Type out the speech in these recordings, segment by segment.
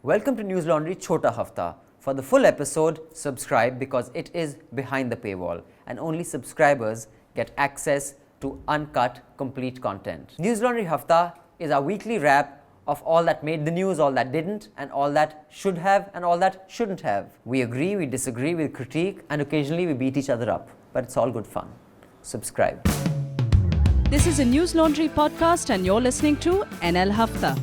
Welcome to News Laundry Chota Hafta. For the full episode, subscribe because it is behind the paywall and only subscribers get access to uncut, complete content. News Laundry Hafta is our weekly wrap of all that made the news, all that didn't, and all that should have and all that shouldn't have. We agree, we disagree, we critique, and occasionally we beat each other up. But it's all good fun. Subscribe. This is a News Laundry podcast and you're listening to NL Hafta.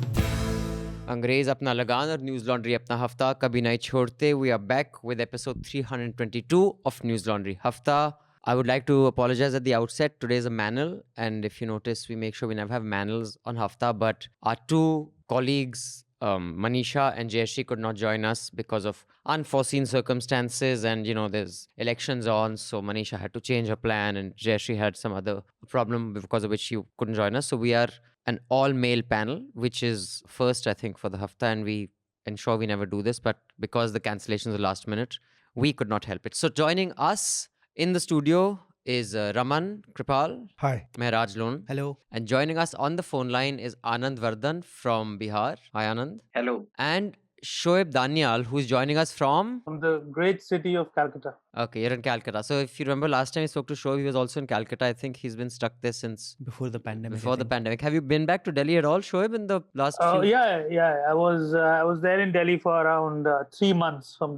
अंग्रेज अपना लगान और news laundry अपना हफ्ता कभी नहीं छोड़ते. We are back with episode 322 of News Laundry Hafta. I would like to apologize at the outset. Today is a manal, and if you notice, we make sure we never have manals on Hafta. But our two colleagues, Manisha and Jayashree, could not join us because of unforeseen circumstances, and there's elections on, so Manisha had to change her plan, and Jayashree had some other problem because of which she couldn't join us. So we are an all-male panel, which is first, I think, for the Hafta, and we ensure we never do this, but because the cancellations are last minute, we could not help it. So joining us in the studio is Raman Kripal. Hi. Mehraj Lone. Hello. And joining us on the phone line is Anand Vardhan from Bihar. Hi, Anand. Hello. And Shoaib Danial, who's joining us from the great city of Calcutta. Okay, you're in Calcutta. So if you remember last time we spoke to Shoaib, he was also in Calcutta. I think he's been stuck there since Before the pandemic. before the pandemic. Have you been back to Delhi at all, Shoaib, in the last few? Yeah. I was there in Delhi for around 3 months, from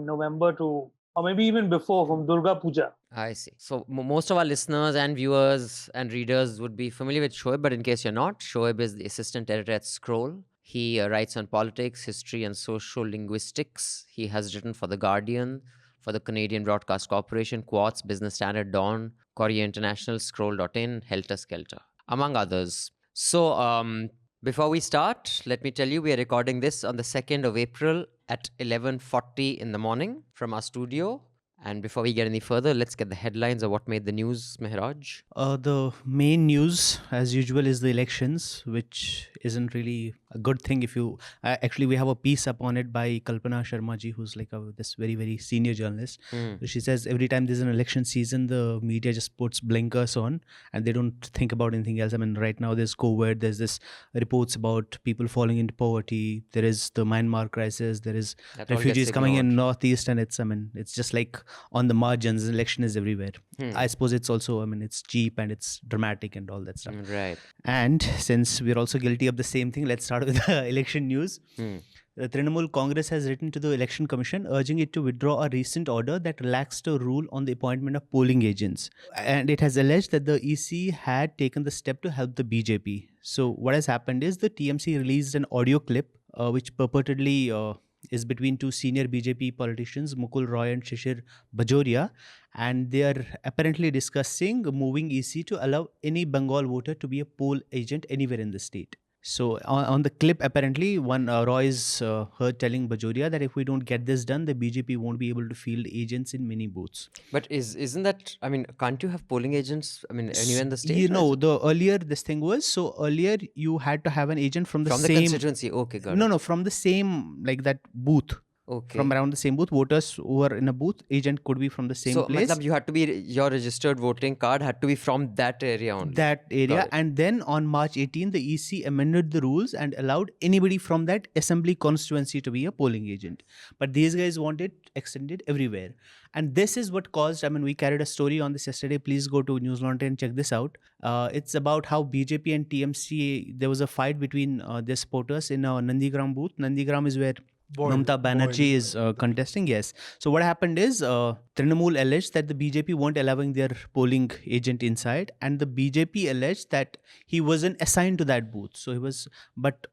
November to, or maybe even before, from Durga Puja. I see. So most of our listeners and viewers and readers would be familiar with Shoaib, but in case you're not, Shoaib is the assistant editor at Scroll. He writes on politics, history, and social linguistics. He has written for The Guardian, for the Canadian Broadcast Corporation, Quartz, Business Standard, Dawn, Korea International, Scroll.in, Helter Skelter, among others. So before we start, let me tell you, we are recording this on the 2nd of April at 11:40 in the morning from our studio. And before we get any further, let's get the headlines of what made the news, Mehraj. The main news, as usual, is the elections, which isn't really a good thing. If you actually, we have a piece up on it by Kalpana Sharma ji, who's like this very, very senior journalist. She says every time there's an election season, the media just puts blinkers on and they don't think about anything else. I mean, right now there's COVID, there's this reports about people falling into poverty, there is the Myanmar crisis, there is That all refugees gets coming in ignored. Northeast, and it's just like on the margins. Election is everywhere. I suppose it's also, it's cheap and it's dramatic and all that stuff. Right. And since we're also guilty of the same thing, let's start with the election news. The Trinamool Congress has written to the Election Commission urging it to withdraw a recent order that relaxed the rule on the appointment of polling agents. And it has alleged that the EC had taken the step to help the BJP. So what has happened is the TMC released an audio clip which purportedly is between two senior BJP politicians, Mukul Roy and Shishir Bajoria, and they are apparently discussing moving EC to allow any Bengal voter to be a poll agent anywhere in the state. So on the clip, apparently, one Roy is heard telling Bajoria that if we don't get this done, the BJP won't be able to field agents in many booths. But isn't that, can't you have polling agents, anywhere in the state? Earlier this thing was, so earlier you had to have an agent from the From the same... constituency, okay, got it. No, from the same, like that booth. Okay. From around the same booth, voters who were in a booth, agent could be from the same so, place. matlab, you had to be, your registered voting card had to be from that area only. That area. Got it. And then on March 18, the EC amended the rules and allowed anybody from that assembly constituency to be a polling agent. But these guys want it extended everywhere. And this is what caused, we carried a story on this yesterday. Please go to News Laundry and check this out. It's about how BJP and TMC, there was a fight between their supporters in a Nandigram booth. Nandigram is where Mamata Banerjee is contesting, yes. So what happened is Trinamool alleged that the BJP weren't allowing their polling agent inside, and the BJP alleged that he wasn't assigned to that booth. So he was, but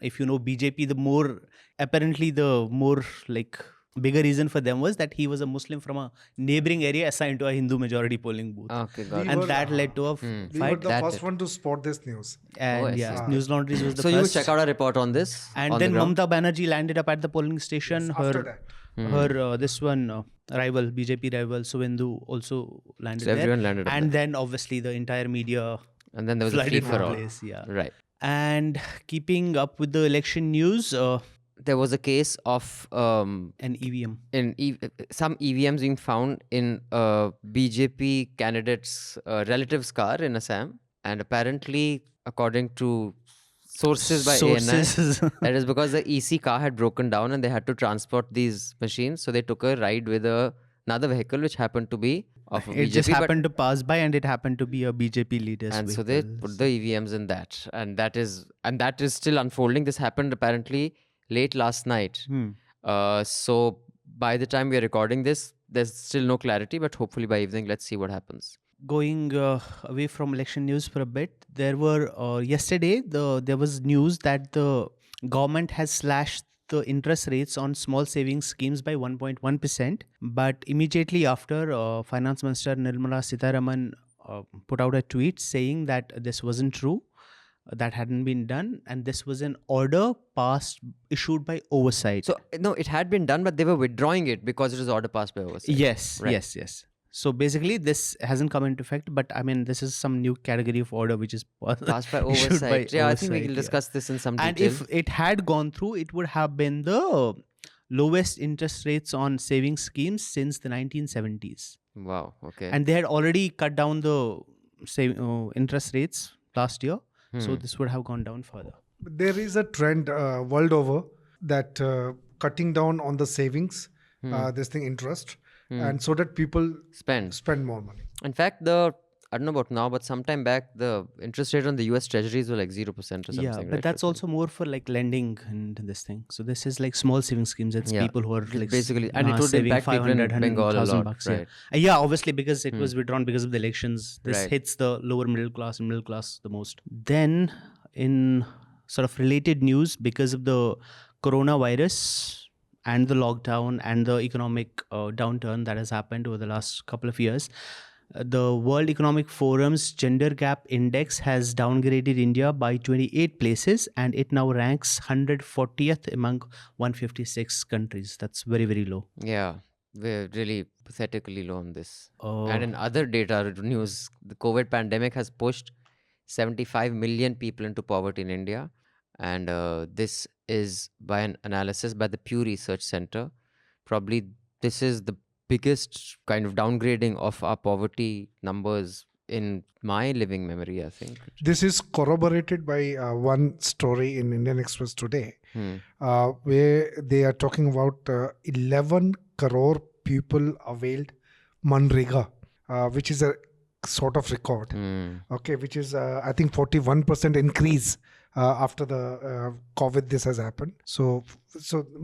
if you know BJP, the more bigger reason for them was that he was a Muslim from a neighboring area assigned to a Hindu majority polling booth. Okay, got it. And that led to a We were fight. the first one to spot this news. And I yeah, see. News Laundry was the So first. you check out a report on this? And on then the ground? Mamata Banerjee landed up at the polling station. After that. Her this one rival, BJP rival, Suvendu also landed So everyone there. landed up And there. then obviously the entire media And then there was a flooded free the for all. place. Yeah. Right. And keeping up with the election news, There was a case of an EVM. some EVMs being found in BJP candidate's relative's car in Assam. And apparently, according to Sources by Sources. ANI. That is because the EC car had broken down and they had to transport these machines. So they took a ride with another vehicle which happened to be of a It BJP. just but- happened to pass by, and it happened to be a BJP leader's and so they vehicle. put the EVMs in that. And that is still unfolding. This happened apparently late last night. So by the time we are recording this, there's still no clarity, but hopefully by evening, let's see what happens. Going away from election news for a bit, there were yesterday there was news that the government has slashed the interest rates on small savings schemes by 1.1%. But immediately after, Finance Minister Nirmala Sitharaman put out a tweet saying that this wasn't true, that hadn't been done, and this was an order issued by oversight. So no, it had been done, but they were withdrawing it because it was order passed by oversight. Yes, Right. yes. So basically, this hasn't come into effect, but I mean, this is some new category of order which is Passed by issued oversight. by I think we oversight, will yeah. discuss this in some And detail. if it had gone through, it would have been the lowest interest rates on savings schemes since the 1970s. Wow. Okay. And they had already cut down the interest rates last year. So Hmm. this would have gone down further. There is a trend world over that cutting down on the savings, this thing interest, and so that people Spend. spend more money. In fact, I don't know about now, but sometime back, the interest rate on the US treasuries were like 0% or something. Yeah, but right? that's also more for like lending and this thing. So this is like small saving schemes. It's Yeah, people who are like basically, and it would saving impact people in 500, Bengal a 100,000 lot, bucks. right? Yeah, obviously because it was withdrawn because of the elections. This Right. hits the lower middle class and middle class the most. Then, in sort of related news, because of the coronavirus and the lockdown and the economic downturn that has happened over the last couple of years, the World Economic Forum's Gender Gap Index has downgraded India by 28 places, and it now ranks 140th among 156 countries. That's very, very low. Yeah, we're really pathetically low on this. Oh. And in other data news, the COVID pandemic has pushed 75 million people into poverty in India. And this is by an analysis by the Pew Research Center. Probably this is the biggest kind of downgrading of our poverty numbers in my living memory, I think. This is corroborated by one story in Indian Express today, Hmm. where they are talking about 11 crore people availed Manrega, which is a sort of record. Hmm. Okay, which is I think 41% increase after the COVID. This has happened. So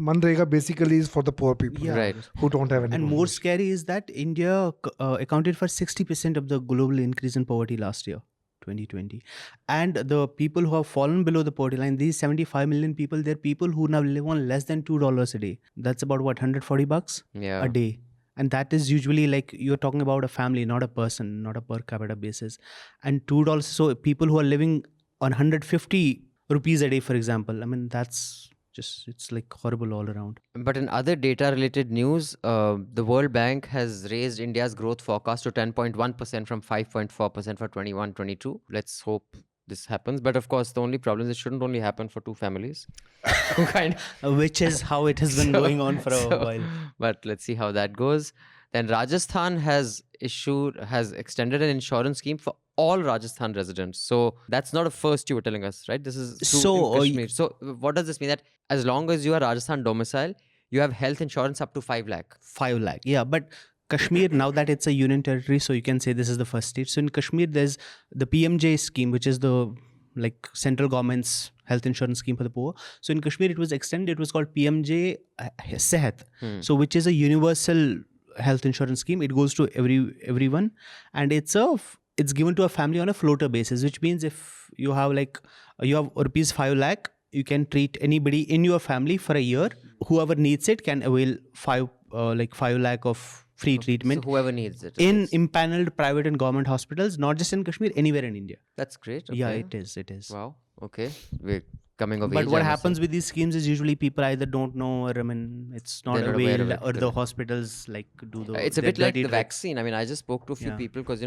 Manrega basically is for the poor people, Yeah. Right. who don't have any. And money. more scary is that India accounted for 60% of the global increase in poverty last year, 2020. And the people who have fallen below the poverty line, these 75 million people, they're people who now live on less than $2 a day. That's about what, $140 Yeah. a day. And that is usually like you're talking about a family, not a person, not a per capita basis. And $2, so people who are living on 150 rupees a day, for example, I mean, that's just, it's like horrible all around. But in other data related news, the World Bank has raised India's growth forecast to 10.1% from 5.4% for 21-22. Let's hope this happens. But of course, the only problem is it shouldn't only happen for two families. Who kind Which is how it has been going on for a while. But let's see how that goes. Then Rajasthan has extended an insurance scheme for all Rajasthan residents. So that's not a first you were telling us, right? This is true So, in Kashmir. So what does this mean? That as long as you are Rajasthan domicile, you have health insurance up to 5 lakh. 5 lakh. Yeah, but Kashmir, now that it's a union territory, so you can say this is the first state. So in Kashmir, there's the PMJ scheme, which is the like central government's health insurance scheme for the poor. So in Kashmir, it was extended. It was called PMJ Sehat. So which is a universal health insurance scheme. It goes to everyone, and it's given to a family on a floater basis, which means if you have rupees 5 lakh, you can treat anybody in your family for a year. Whoever needs it can avail 5 lakh of free treatment So whoever needs it. in it's- impaneled private and government hospitals, not just in Kashmir, anywhere in India. That's great. Okay. Yeah, it is. Wow. Okay. We're coming of But age. what I must happens say. with these schemes is usually people either don't know, or I mean, it's not They're not aware of availed, it, or the correct. hospitals like do the. It's a their bit like dirty the tricks. vaccine. I mean, I just spoke to a few Yeah. people because,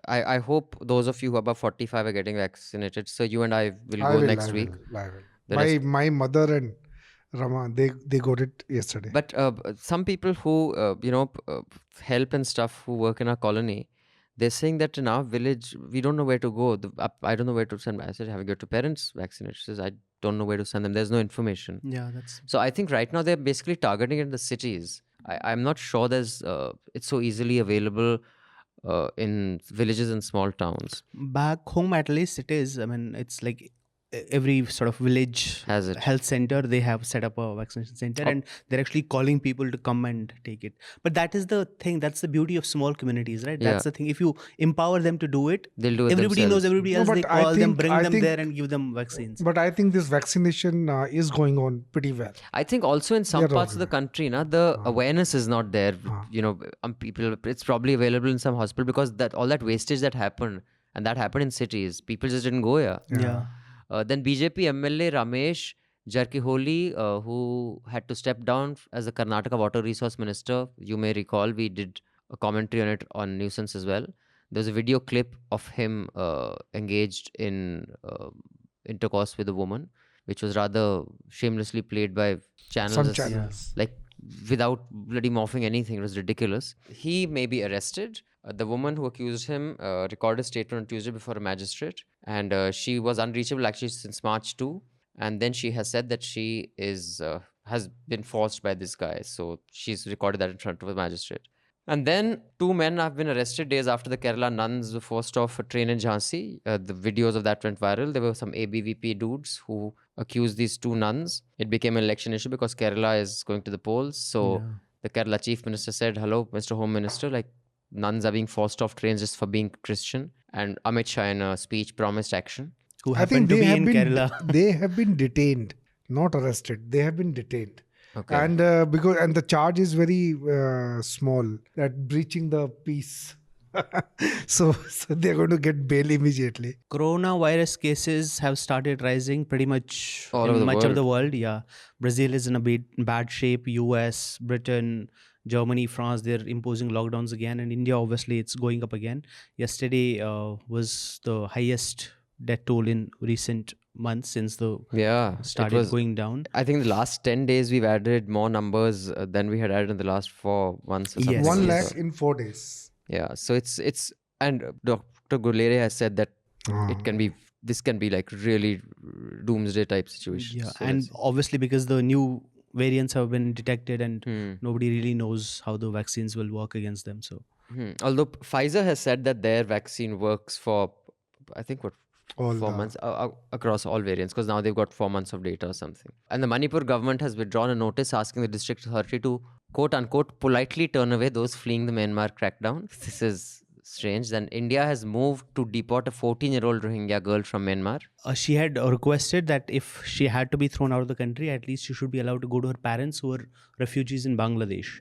I hope those of you who are above 45 are getting vaccinated. So you and I will go next week. I will. The My mother and Rama, they got it yesterday. But some people who, help and stuff who work in our colony, they're saying that in our village, we don't know where to go. I don't know where to send. I said, have you got your parents vaccinated? She says, I don't know where to send them. There's no information. Yeah, that's So I think right now they're basically targeting it in the cities. I'm not sure there's it's so easily available in villages and small towns. back home at least it is. I mean, it's like every sort of village Has it? health center, they have set up a vaccination center, Oh. and they're actually calling people to come and take it. But that is the thing, that's the beauty of small communities, right? That's Yeah. the thing. If you empower them to do it, They'll do it everybody themselves. knows everybody No, else, they but I call them, think- bring I them think- there and give them vaccines. But I think this vaccination is going on pretty well. I think also in some Yeah, parts of the country, the awareness is not there. Ah. People, it's probably available in some hospital because that all that wastage that happened, and that happened in cities. People just didn't go here. Yeah. Then BJP MLA Ramesh Jarkiholi, who had to step down as the Karnataka Water Resource Minister. You may recall we did a commentary on it on Nuisance as well. There's a video clip of him engaged in intercourse with a woman, which was rather shamelessly played by channels. Some as- channels. Like without bloody morphing anything. It was ridiculous. He may be arrested. The woman who accused him recorded a statement on Tuesday before a magistrate, and she was unreachable actually since March 2. And then she has said that she is has been forced by this guy. So she's recorded that in front of a magistrate. And then 2 men have been arrested days after the Kerala nuns were forced off a train in Jhansi. The videos of that went viral. There were some ABVP dudes who accused these 2 nuns. It became an election issue because Kerala is going to the polls. So the Kerala chief minister said, hello, Mr. Home Minister, like nuns are being forced off trains just for being Christian. And Amit Shah in a speech promised action. Who I happened think to they be have in been Kerala. they have been detained, not arrested. They have been detained. Okay. And because the charge is very small, that breaching the peace. so they're going to get bail immediately. Coronavirus cases have started rising pretty much All in over the much of world. the world. Yeah, Brazil is in a bad shape. US, Britain, Germany, France, they're imposing lockdowns again, and India obviously it's going up again. Yesterday was the highest death toll in recent months since the Yeah. it started was- going down. I think the last 10 days we've added more numbers than we had added in the last 4 months or something. Yes. 1 like lakh that. in 4 days. Yeah. So it's and Dr. Gulere has said that it can be this can be like really doomsday type situation. Yeah, So and let's see. obviously because the new variants have been detected and Hmm. nobody really knows how the vaccines will work against them. So Although Pfizer has said that their vaccine works for, I think, what, All 4 the- months across all variants, because now they've got 4 months of data or something. And the Manipur government has withdrawn a notice asking the district authority to, quote unquote, politely turn away those fleeing the Myanmar crackdown. This is strange. Then India has moved to deport a 14-year-old Rohingya girl from Myanmar. she had requested that if she had to be thrown out of the country, at least she should be allowed to go to her parents who are refugees in Bangladesh.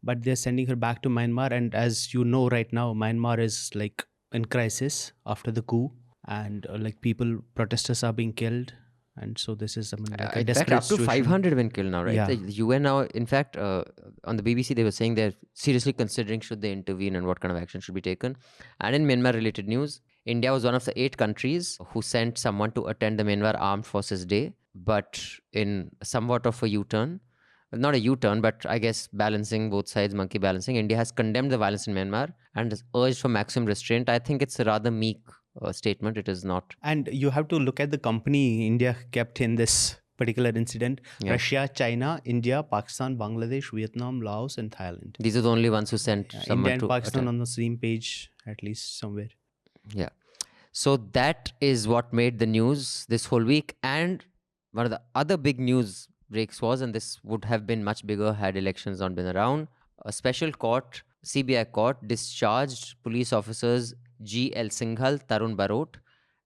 But they're sending her back to Myanmar. And as you know, right now, Myanmar is like in crisis after the coup. And like protesters are being killed. And so this is, I mean, like a In fact, desperate up to situation. 500 have been killed now, right? Yeah. The UN now, in fact, on the BBC, they were saying they're seriously considering should they intervene and what kind of action should be taken. And in Myanmar-related news, India was one of the 8 countries who sent someone to attend the Myanmar Armed Forces Day, but in somewhat of a U-turn. Not a U-turn, but I guess balancing both sides, monkey balancing. India has condemned the violence in Myanmar and has urged for maximum restraint. I think it's a rather meek statement. It is not. And you have to look at the company India kept in this particular incident. Yeah. Russia, China, India, Pakistan, Bangladesh, Vietnam, Laos, and Thailand. These are the only ones who sent someone India and to Pakistan attend. on the same page, at least somewhere. Yeah. So that is what made the news this whole week. And one of the other big news breaks was, and this would have been much bigger had elections not been around, a special court, CBI court, discharged police officers G.L. Singhal, Tarun Barot,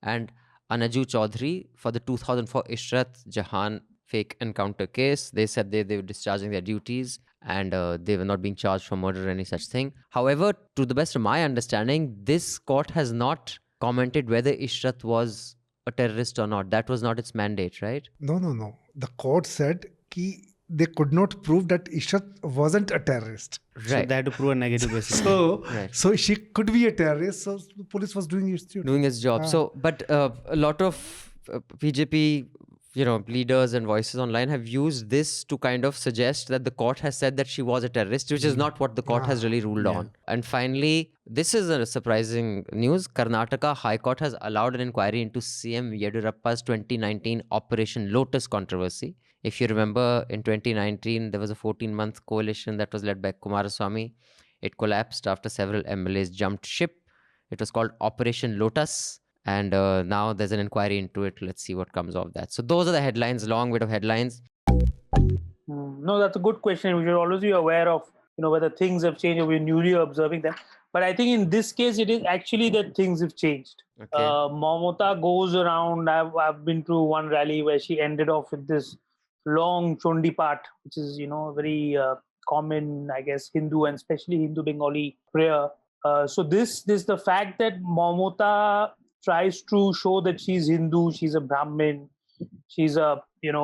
and Anaju Chaudhary for the 2004 Ishrat Jahan fake encounter case. They said they were discharging their duties and they were not being charged for murder or any such thing. However, to the best of my understanding, this court has not commented whether Ishrat was a terrorist or not. That was not its mandate, right? No. The court said ki they could not prove that Ishrat wasn't a terrorist. So they had to prove a negative basis. So, Right. so she could be a terrorist. So the police was doing its duty. Doing its job. So, but a lot of BJP leaders and voices online have used this to kind of suggest that the court has said that she was a terrorist, which is not what the court has really ruled on. And finally, this is a surprising news. Karnataka High Court has allowed an inquiry into CM Yediyurappa's 2019 Operation Lotus controversy. If you remember, in 2019, there was a 14-month coalition that was led by Kumaraswamy. It collapsed after several MLAs jumped ship. It was called Operation Lotus. And now there's an inquiry into it. Let's see what comes of that. So those are the headlines, long bit of headlines. No, that's a good question. We should always be aware of, whether things have changed or we're newly observing them. But I think in this case, it is actually that things have changed. Okay. Mamata goes around. I've been to one rally where she ended off with this long Chondi Path, which is, very common, I guess, Hindu and especially Hindu Bengali prayer. So the fact that Mamata tries to show that she's Hindu, she's a Brahmin, she's a,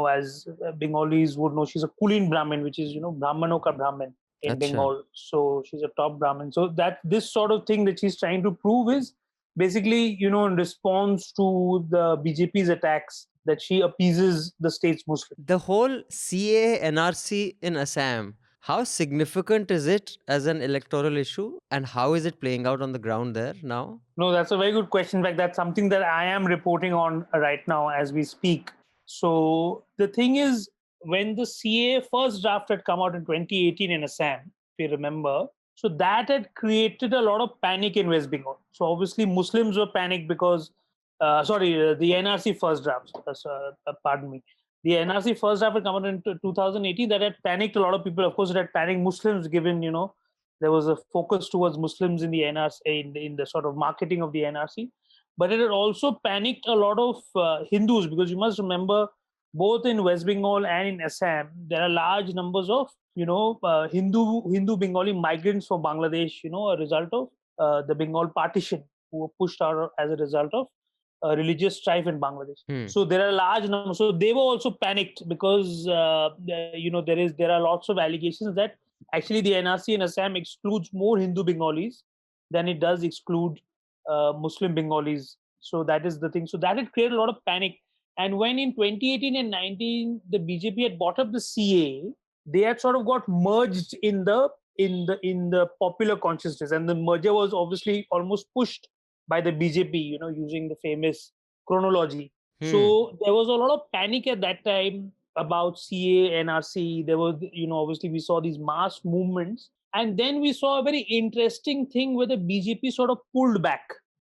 as Bengalis would know, she's a Kulin Brahmin, which is, Brahmano ka Brahmin in Achha. Bengal. So she's a top Brahmin. So that this sort of thing that she's trying to prove is basically, in response to the BJP's attacks, that she appeases the state's Muslims. The whole CA NRC in Assam, how significant is it as an electoral issue, and how is it playing out on the ground there now? No, that's a very good question. In fact, that's something that I am reporting on right now as we speak. So the thing is, when the CA first draft had come out in 2018 in Assam, if you remember, so that had created a lot of panic in West Bengal. So obviously Muslims were panicked because, the NRC first draft, pardon me. The NRC first draft had come out in 2018 that had panicked a lot of people. Of course, it had panicked Muslims given, there was a focus towards Muslims in the NRC, in the sort of marketing of the NRC. But it had also panicked a lot of Hindus, because you must remember, both in West Bengal and in Assam, there are large numbers of, Hindu Bengali migrants from Bangladesh, a result of the Bengal partition, who were pushed out as a result of religious strife in Bangladesh. So there are large numbers. So they were also panicked because, there are lots of allegations that actually the NRC in Assam excludes more Hindu Bengalis than it does exclude Muslim Bengalis. So that is the thing. So that had created a lot of panic. And when in 2018 and 19 the BJP had bought up the CA, they had sort of got merged in the popular consciousness, and the merger was obviously almost pushed by the BJP, using the famous chronology. So there was a lot of panic at that time about CA, NRC. There was, obviously we saw these mass movements. And then we saw a very interesting thing where the BJP sort of pulled back.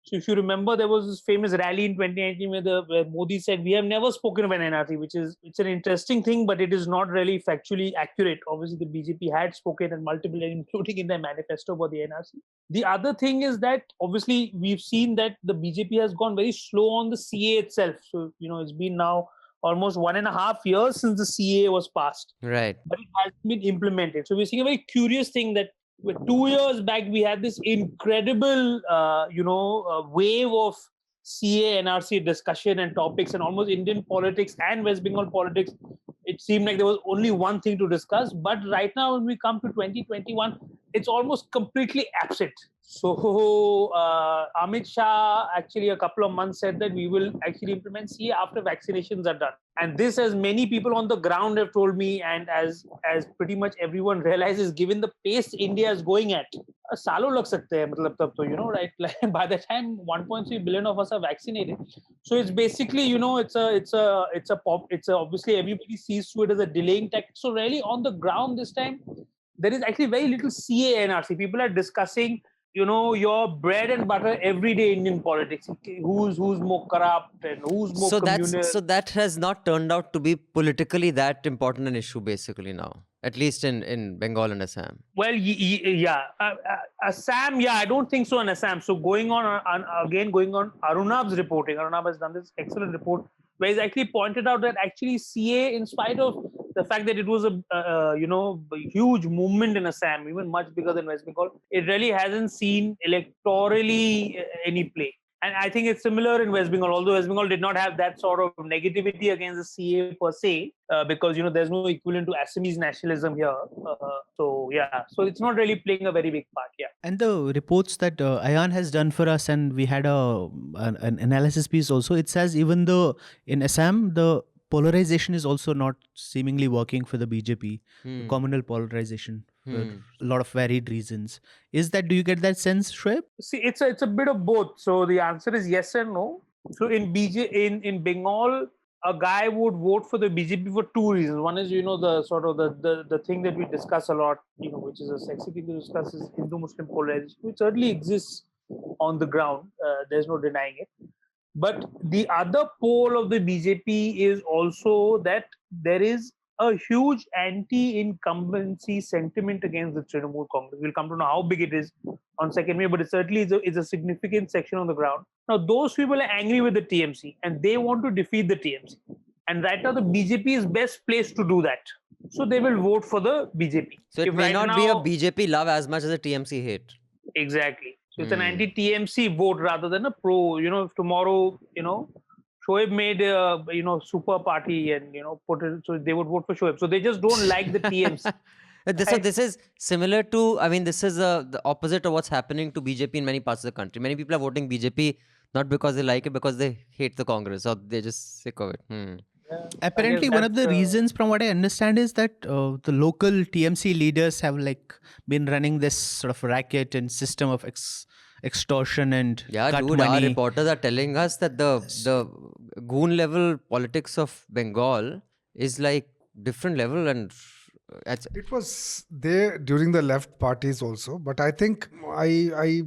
So if you remember, there was this famous rally in 2019 where Modi said, we have never spoken of an NRC, it's an interesting thing, but it is not really factually accurate. Obviously, the BJP had spoken and multiple, including in their manifesto about the NRC. The other thing is that obviously we've seen that the BJP has gone very slow on the CA itself. So, it's been now almost 1.5 years since the CA was passed. Right. But it hasn't been implemented. So we're seeing a very curious thing that 2 years back, we had this incredible, wave of CA, NRC discussion and topics, and almost Indian politics and West Bengal politics. It seemed like there was only one thing to discuss. But right now, when we come to 2021, it's almost completely absent. So Amit Shah actually a couple of months said that we will actually implement CA after vaccinations are done. And this, as many people on the ground have told me, and as pretty much everyone realizes, given the pace India is going at, सालों लग सकते हैं, मतलब तब तो, right? Like, by the time 1.3 billion of us are vaccinated, so it's basically, it's obviously everybody sees to it as a delaying tactic. So really on the ground this time, there is actually very little CA NRC. People are discussing, your bread and butter everyday Indian politics. Who's more corrupt and who's more communal. So that has not turned out to be politically that important an issue basically now, at least in Bengal and Assam. Well, yeah. Assam, I don't think so in Assam. So going on Arunab's reporting, Arunab has done this excellent report where he's actually pointed out that actually CA, in spite of the fact that it was a huge movement in Assam, even much bigger than West Bengal, it really hasn't seen electorally any play. And I think it's similar in West Bengal, although West Bengal did not have that sort of negativity against the CA per se, because, there's no equivalent to Assamese nationalism here. So it's not really playing a very big part, And the reports that Ayan has done for us, and we had an analysis piece also, it says even though in Assam, the polarization is also not seemingly working for the BJP. Hmm. Communal polarization for Hmm. a lot of varied reasons. Do you get that sense, Shoaib? See, it's a bit of both. So the answer is yes and no. So in Bengal, a guy would vote for the BJP for two reasons. One is, the sort of the thing that we discuss a lot, which is a sexy thing to discuss, is Hindu-Muslim polarization, which certainly exists on the ground. There's no denying it. But the other pole of the BJP is also that there is a huge anti-incumbency sentiment against the Trinamool Congress. We'll come to know how big it is on second May, but it certainly is a significant section on the ground. Now, those people are angry with the TMC and they want to defeat the TMC. And right now, the BJP is best placed to do that. So they will vote for the BJP. So it If may right not be a now- BJP love as much as a TMC hate. Exactly. So it's an Hmm. anti-TMC vote rather than a pro. If tomorrow, Shoaib made a super party and put it, so they would vote for Shoaib. So they just don't like the TMC. So this is similar to, I mean, this is the opposite of what's happening to BJP in many parts of the country. Many people are voting BJP not because they like it, because they hate the Congress or they're just sick of it. Apparently, guess one of the that's, reasons, from what I understand, is that the local TMC leaders have been running this sort of racket and system of extortion and Yeah, cut dude, our money. reporters are telling us that the goon level politics of Bengal is like different level, and it's, It was there during the left parties also, but I think I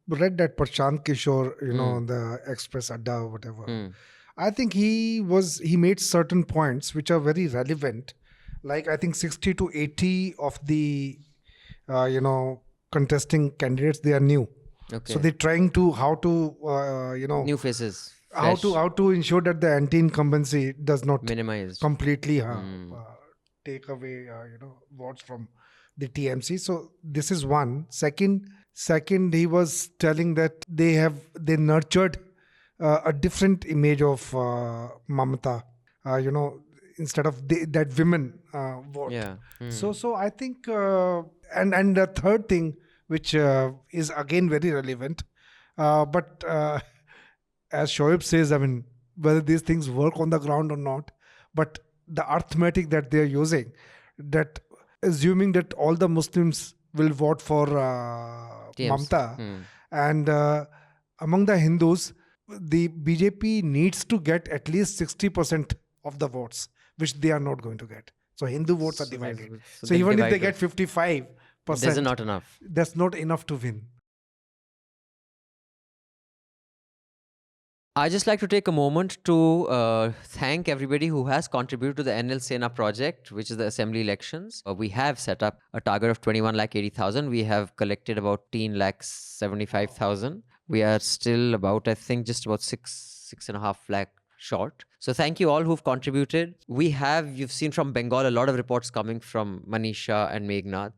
read that Prashant Kishore, the Express Adda or whatever. Hmm. I think he made certain points which are very relevant. Like I think 60 to 80 of the contesting candidates, they are new. okay. So they're trying to New faces, how fresh, to ensure that the anti-incumbency does not minimized. completely take away votes from the TMC. So this is one. Second, he was telling that they nurtured a different image of Mamata. Instead of that women vote. Yeah. So I think and the third thing, which is again very relevant, but as Shoaib says, I mean, whether these things work on the ground or not, but the arithmetic that they're using, that assuming that all the Muslims will vote for TMC. Mamata, and among the Hindus, the BJP needs to get at least 60% of the votes, which they are not going to get. So Hindu votes are divided. So they'll even if they divide get 55%, there's not enough. that's not enough to win. I just like to take a moment to thank everybody who has contributed to the NL Sena project, which is the assembly elections. We have set up a target of 21,80,000. We have collected about 18,75,000. We are still about, I think, just about 6.5 lakh short. So thank you all who've contributed. You've seen from Bengal a lot of reports coming from Manisha and Meghnad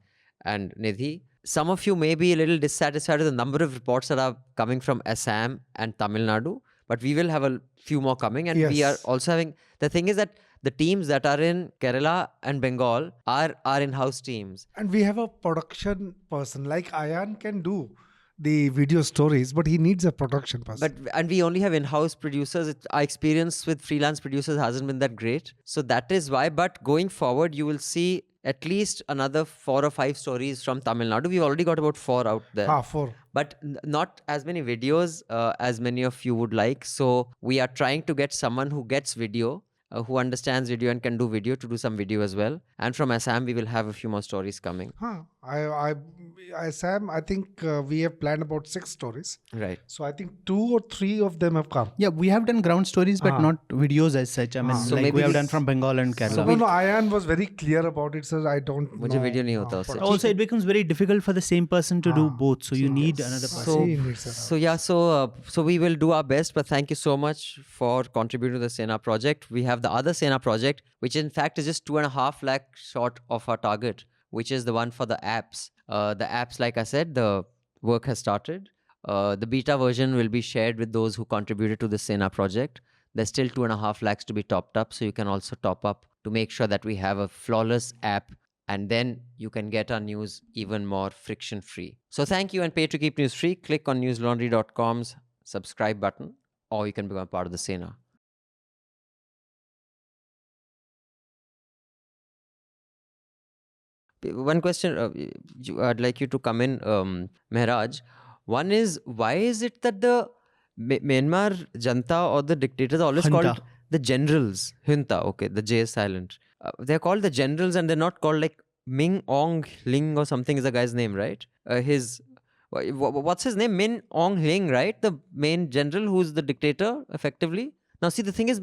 and Nidhi. Some of you may be a little dissatisfied with the number of reports that are coming from Assam and Tamil Nadu, but we will have a few more coming. And we are Yes. also having, the thing is that the teams that are in Kerala and Bengal are in-house teams. And we have a production person, like Ayan can do the video stories, but he needs a production person. And we only have in-house producers. Our experience with freelance producers hasn't been that great. So that is why. But going forward, you will see at least another 4 or 5 stories from Tamil Nadu. We've already got about 4 out there. 4. But not as many videos as many of you would like. So we are trying to get someone who gets video, who understands video and can do video, to do some video as well. And from Assam, we will have a few more stories coming. Sam, I think we have planned about 6 stories. Right. So I think 2 or 3 of them have come. Yeah, we have done ground stories, but not videos as such. I mean, So like maybe we have this- done from Bengal and Kerala. No, Ayan was very clear about it, sir. I don't know. मुझे video नहीं होता उससे. Also, it becomes very difficult for the same person to do both. So you need another person. So we will do our best, but thank you so much for contributing to the Sena project. We have the other Sena project, which in fact is just 2.5 lakh short of our target, which is the one for the apps. The apps, like I said, the work has started. The beta version will be shared with those who contributed to the Sena project. There's still 2.5 lakhs to be topped up, so you can also top up to make sure that we have a flawless app, and then you can get our news even more friction-free. So thank you, and pay to keep news free. Click on newslaundry.com's subscribe button, or you can become part of the Sena. One question I'd like you to come in, Mehraj. One is, why is it that the Myanmar Janta or the dictators are always Junta. called the generals? Junta, okay, the J is silent. They're called the generals and they're not called like Ming Ong Ling or something is the guy's name, right? What's his name? Min Aung Hlaing, right? The main general who's the dictator, effectively. Now, see, the thing is,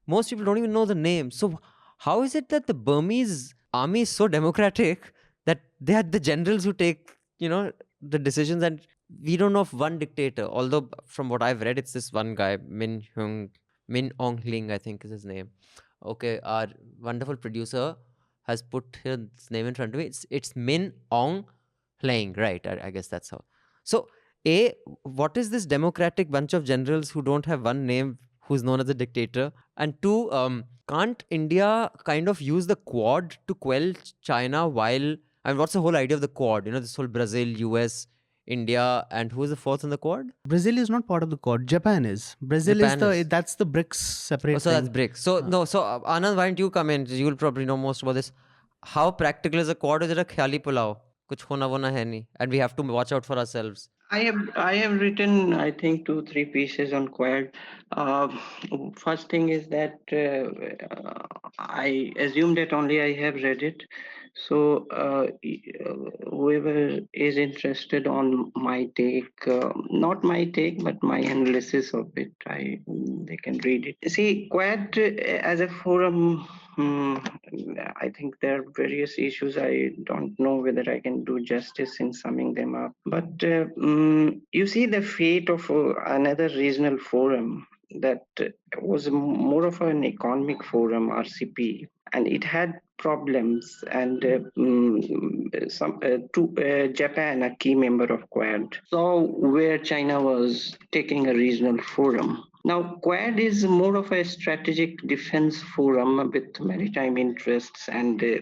most people don't even know the name. So, how is it that the Burmese army is so democratic that they are the generals who take, the decisions, and we don't know of one dictator? Although, from what I've read, it's this one guy, Min Aung Hlaing, I think is his name. Okay, our wonderful producer has put his name in front of me. It's Min Aung Hlaing, right? I guess that's how. So, what is this democratic bunch of generals who don't have one name, who's known as a dictator? And two, can't India kind of use the Quad to quell China while... And what's the whole idea of the Quad? This whole Brazil, US, India, and who's the fourth in the Quad? Brazil is not part of the Quad. Japan is. Brazil Japan is is. that's the BRICS separate. Oh, so that's thing. BRICS. So Anand, why don't you come in? You'll probably know most about this. How practical is a Quad? Is it a khali pulao? Kuch hona wona hai nahi. And we have to watch out for ourselves. I have written, I think, 2-3 pieces on Quad. First thing is that I assume that only I have read it. So whoever is interested on my take, not my take, but my analysis of it, they can read it. See, Quad as a forum, I think there are various issues. I don't know whether I can do justice in summing them up. But you see the fate of another regional forum that was more of an economic forum, RCP, and it had problems. And Japan, a key member of Quad, saw where China was taking a regional forum. Now, Quad is more of a strategic defense forum with maritime interests and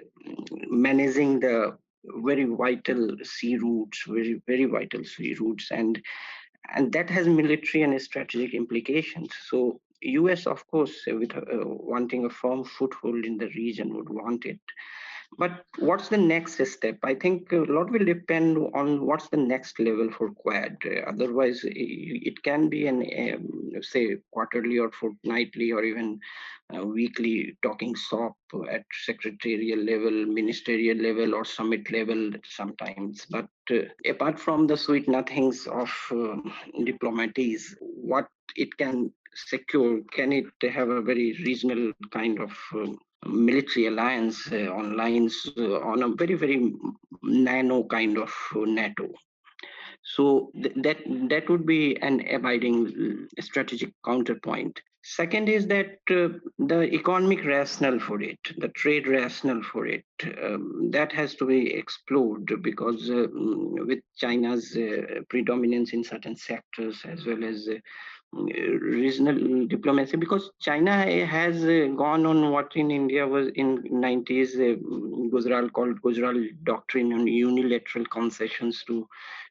managing the very vital sea routes, very vital sea routes, and that has military and strategic implications. So, US, of course, with wanting a firm foothold in the region, would want it. But what's the next step? I think a lot will depend on what's the next level for Quad. Otherwise, it can be say, quarterly or fortnightly or even weekly talking shop at secretarial level, ministerial level, or summit level sometimes. But apart from the sweet nothings of diplomats, what it can secure, can it have a very regional kind of military alliance on lines on a very, very nano kind of NATO? So that would be an abiding strategic counterpoint. Second is that the economic rationale for it, the trade rationale for it, that has to be explored, because with China's predominance in certain sectors as well as regional diplomacy, because China has gone on what in India was in 90s called Gujral doctrine on unilateral concessions to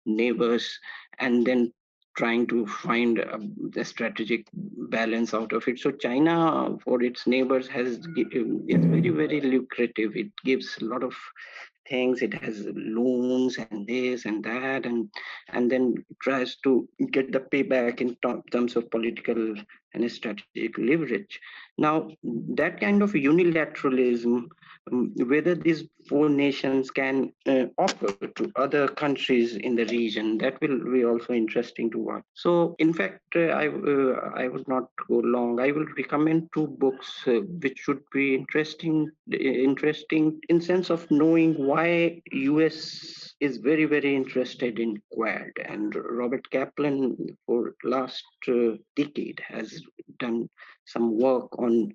neighbors, and then trying to find the strategic balance out of it. So China, for its neighbors, is very, very lucrative. It gives a lot of things. It has loans and this and that, and then tries to get the payback in terms of political and strategic leverage. Now, that kind of unilateralism, whether these four nations can offer to other countries in the region, that will be also interesting to watch. So, in fact, I would not go long. I will recommend 2 books which should be interesting in sense of knowing why US is very, very interested in Quad. And Robert Kaplan, for last decade, has done some work on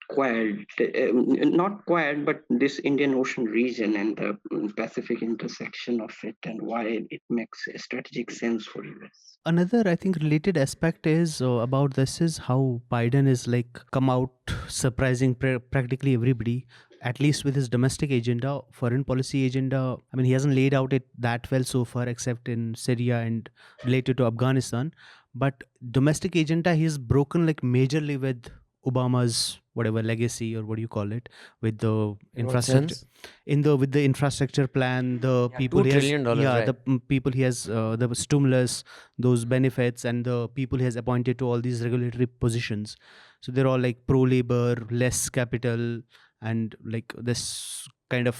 Quad, not Quad, but this Indian Ocean region and the Pacific intersection of it, and why it makes strategic sense for US. Another, I think, related aspect is about this is how Biden is like come out surprising practically everybody, at least with his domestic agenda, foreign policy agenda. I mean, he hasn't laid out it that well so far, except in Syria and related to Afghanistan. But domestic agenda, he's broken like majorly with Obama's whatever legacy, or what do you call it, with the infrastructure. with the infrastructure plan, the people $2 he has, trillion, yeah, right? the people he has, the stimulus, those benefits, and the people he has appointed to all these regulatory positions. So they're all like pro-labor, less capital, and like this kind of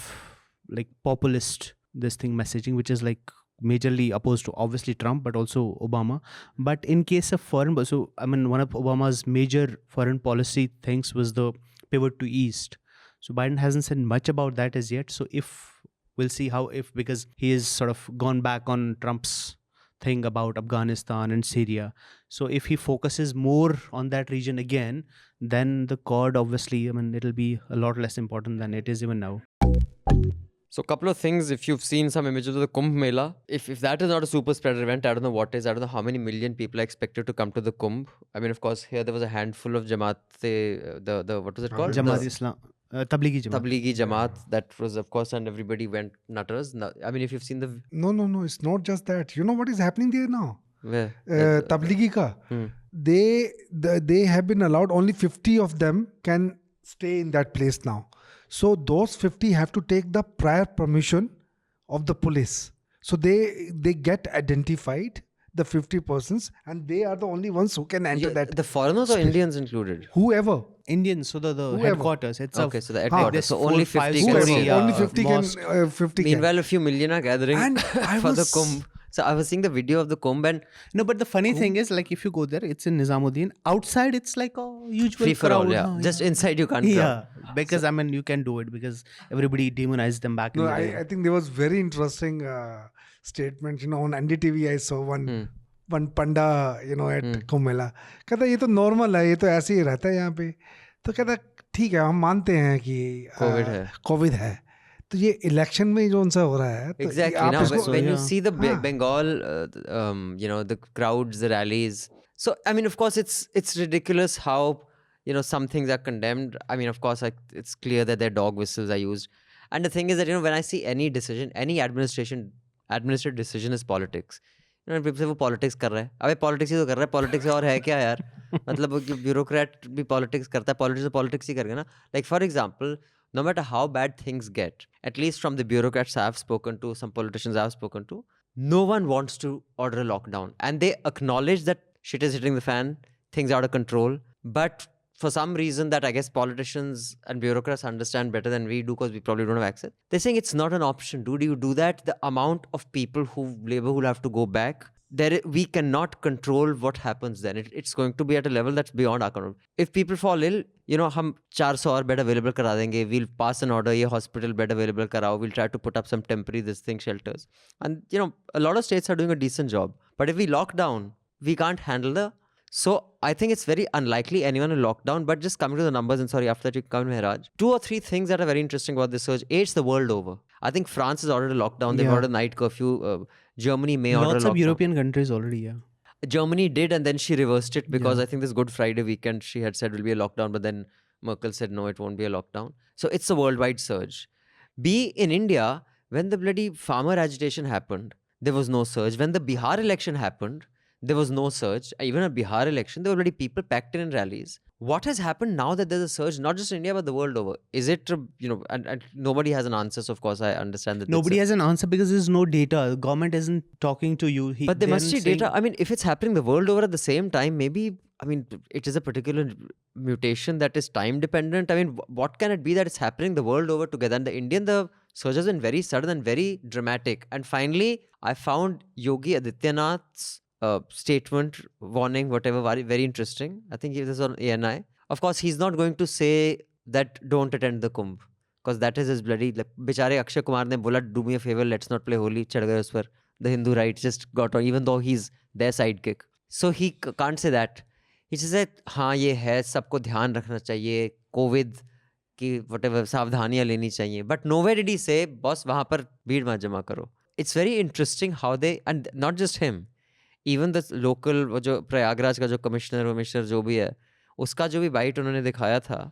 like populist this thing messaging, which is like majorly opposed to obviously Trump, but also Obama. But in case of foreign, so I mean, one of Obama's major foreign policy things was the pivot to East. So Biden hasn't said much about that as yet. So if we'll see how, if because he has sort of gone back on Trump's thing about Afghanistan and Syria. So if he focuses more on that region again, then the Quad obviously, I mean, it'll be a lot less important than it is even now. So a couple of things, if you've seen some images of the Kumbh Mela, if that is not a super spreader event, I don't know what is. I don't know how many million people are expected to come to the Kumbh. I mean, of course, here there was a handful of Jamaat, the what was it called? Jamaat The Islam, Tablighi Jamaat. Tablighi Jamaat, that was, of course, and everybody went nutters. I mean, if you've seen the... No, it's not just that. You know what is happening there now? Where? Tablighi ka. They have been allowed, only 50 of them can stay in that place now. So those 50 have to take the prior permission of the police. So they get identified, the 50 persons, and they are the only ones who can enter that. The foreigners or Indians included? Whoever. Indians, so the Whoever. headquarters itself. Okay, so the headquarters. this So only 4, 5 50 can Whoever. see. story, Only 50 mosque. can. 50 Meanwhile, a few million are gathering And I for the was- Kumbh. So I was seeing the video of the Kumbh and No, but the funny thing is, like, if you go there, it's in Nizamuddin. Outside, it's like a usual free for all, crowd. yeah. no, Just inside you can't yeah, come. because I mean, you can do it because everybody demonized them back in No, the day. I think there was very interesting statement. On NDTV I saw one panda, at Kumbh Mela. कहता ये तो normal है, ये तो ऐसे ही रहता है यहाँ पे. तो कहता ठीक है, हम मानते हैं कि कोविड है. तो ये इलेक्शन में जो उनसा हो रहा है. तो Exactly. आप Now, इसको- when you see the हाँ. Bengal, the crowds, the rallies. So, I mean, of course, it's ridiculous how, some things are condemned. I mean, of course, it's clear that their dog whistles are used. And the thing is that, when I see any decision, any administrative decision is politics. People say वो politics कर रहा है. अबे politics ही तो कर रहा है. Politics और है क्या यार? मतलब bureaucrat भी politics करता है. Politics तो politics ही करेगा ना. Like for example, no matter how bad things get, at least from the bureaucrats I've spoken to, some politicians I've spoken to, no one wants to order a lockdown. And they acknowledge that shit is hitting the fan, things are out of control. But for some reason that I guess politicians and bureaucrats understand better than we do because we probably don't have access, they're saying it's not an option. Dude, you do that, the amount of people labor who'll have to go back, we cannot control what happens then. It's going to be at a level that's beyond our control. If people fall ill, हम 400 और bed available करा देंगे. We'll pass an order, ये hospital bed available कराओ. We'll try to put up some temporary shelters. And, a lot of states are doing a decent job. But if we lock down, we can't handle So I think it's very unlikely anyone will lock down. But just coming to the numbers, and sorry, after that you come to Mehraj. 2 or 3 things that are very interesting about this surge. It's the world over. I think France has ordered a lockdown. They've Yeah. ordered a night curfew. Germany may order a Lots lockdown. of European countries already, yeah. Germany did, and then she reversed it because Yeah. I think this Good Friday weekend she had said will be a lockdown, but then Merkel said no, it won't be a lockdown. So it's a worldwide surge. B, in India, when the bloody farmer agitation happened, there was no surge. When the Bihar election happened, there was no surge. Even at Bihar election, there were already people packed in rallies. What has happened now that there's a surge, not just in India, but the world over? Is it, and nobody has an answer, so of course I understand that. Nobody has an answer because there's no data. The government isn't talking to you. But there they must be aren't saying- data. I mean, if it's happening the world over at the same time, maybe, it is a particular mutation that is time dependent. I mean, what can it be that it's happening the world over together? And the surge has been very sudden and very dramatic. And finally, I found Yogi Adityanath's statement, warning, whatever, very interesting. I think this is on ANI. Of course, he's not going to say that don't attend the Kumbh. Because that is his bloody... Bichare Akshay Kumar ne bola, do me a favor, let's not play Holi. Chad gaye us par. The Hindu right just got on, even though he's their sidekick. So he can't say that. He just said, हाँ ये है, सबको ध्यान रखना चाहिए, COVID की whatever सावधानियाँ लेनी चाहिए. But nowhere did he say, boss वहाँ पर भीड़ मत जमा करो. It's very interesting how they, and not just him, even the local, वो जो प्रयागराज का जो कमिश्नर जो भी है, उसका जो भी बाइट उन्होंने दिखाया था,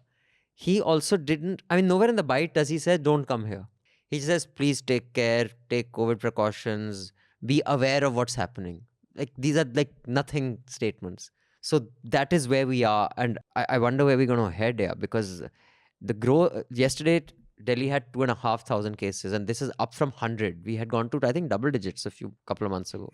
he also didn't, nowhere in the bite does he say, don't come here. He says, please take care, take COVID precautions, be aware of what's happening. Like, these are like nothing statements. So that is where we are. And I wonder where we're going to head here, because yesterday Delhi had 2,500 cases, and this is up from 100. We had gone to, I think, double digits couple of months ago.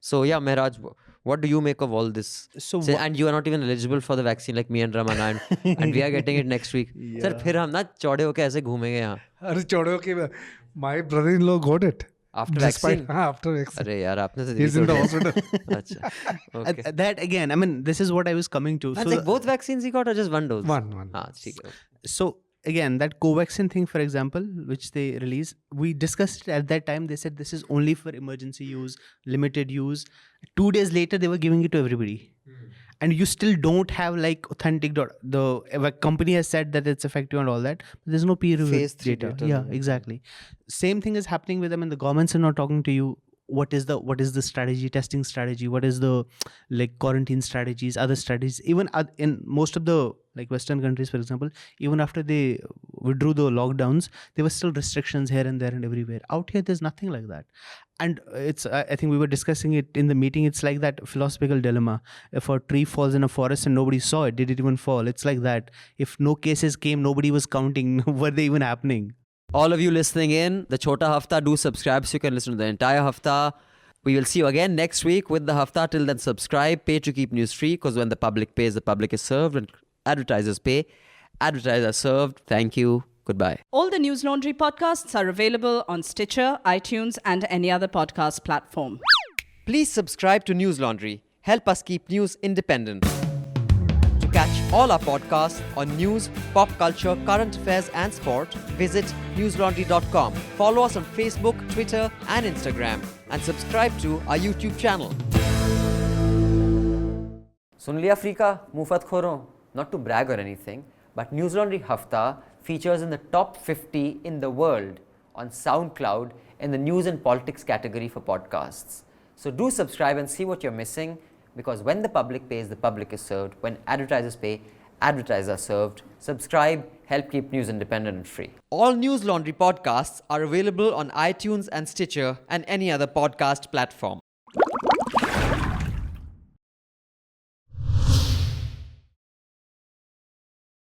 So yeah, Mehraj, what do you make of all this? So And you are not even eligible for the vaccine like me and Ramana, and we are getting it next week. Sir, फिर हम ना चौड़े होके ऐसे घूमेंगे यहाँ. अरे चौड़े के my brother-in-law got it. After Despite, vaccine? After vaccine. अरे यार आपने तो He's in the hospital. अच्छा. Okay. that again, I mean, this is what I was coming to. That's So like both vaccines he got or just one dose? One. हाँ, ठीक है. So again, that Covaxin thing, for example, which they released, we discussed it at that time. They said this is only for emergency use, limited use. 2 days later, they were giving it to everybody. And you still don't have like authentic the company has said that it's effective and all that, but there's no peer reviewed Phase 3 data. Yeah, exactly. Same thing is happening with them, and the governments are not talking to you. What is the strategy, testing strategy? What is the like quarantine strategies, other strategies? Even in most of the like Western countries, for example, even after they withdrew the lockdowns, there were still restrictions here and there and everywhere. Out here, there's nothing like that. And it's I think we were discussing it in the meeting. It's like that philosophical dilemma. If a tree falls in a forest and nobody saw it, did it even fall? It's like that. If no cases came, nobody was counting. Were they even happening? All of you listening in, the Chota Hafta, do subscribe so you can listen to the entire Hafta. We will see you again next week with the Hafta. Till then, subscribe, pay to keep news free, because when the public pays, the public is served. When advertisers pay, advertisers are served. Thank you. Goodbye. All the News Laundry podcasts are available on Stitcher, iTunes, and any other podcast platform. Please subscribe to News Laundry. Help us keep news independent. To catch all our podcasts on news, pop culture, current affairs, and sport, visit newslaundry.com. Follow us on Facebook, Twitter, and Instagram, and subscribe to our YouTube channel. सुन लिया Africa मुफत खोरों. Not to brag or anything, but News Laundry Hafta features in the top 50 in the world on SoundCloud in the news and politics category for podcasts. So do subscribe and see what you're missing, because when the public pays, the public is served. When advertisers pay, advertisers are served. Subscribe, help keep news independent and free. All News Laundry podcasts are available on iTunes and Stitcher and any other podcast platform.